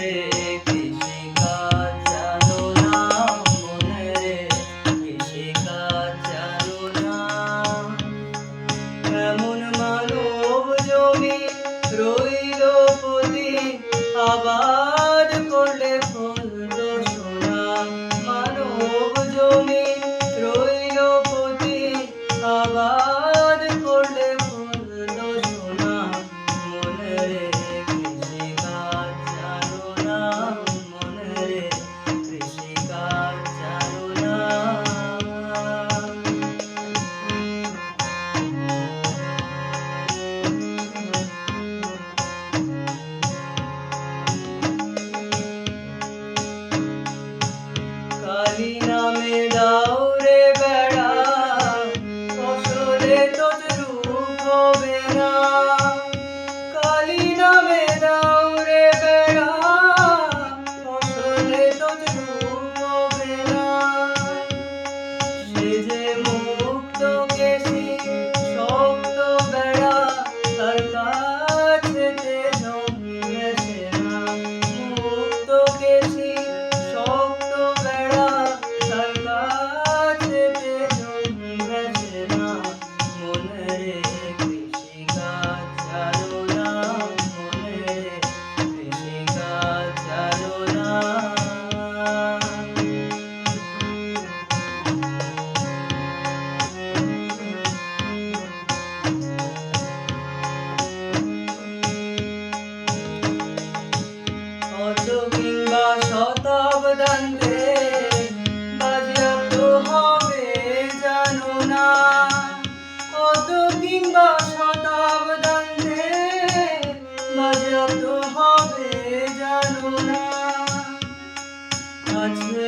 রে কৃষিকাজ জানো না, মনে রে কৃষিকাজ জানো না। এমন মানব জমি রইল পতি, আবাদ করলে ফলতো সোনা। মানব জমি রইল পতি, আবাদ করলে ফলতো সোনা। মনে রে কৃষিকাজ জানো না, মনে রে কৃষিকাজ জানো না। কালী নামে দাও রে বেড়া, ফসলে তজরূপ হবে না। কালী নামে দাও রে বেড়া, ফসলে তজরূপ হবে না। সে যে মুক্ত কেশী শক্ত বেড়া, তার কাছেতে জন্মেছে না। মুক্ত কেশী শক্ত বেড়া, তার কাছেতে জন্মেছে না। মনে রে কৃষিকাজ জানো না, মনে রে কৃষিকাজ জানো না। অত কিংবা শতাব্দান্তে বাজেয়াপ্ত হবে জানো না। অত কিংবা শতাব্দান্তে বাজেয়াপ্ত হবে জানো না। আছে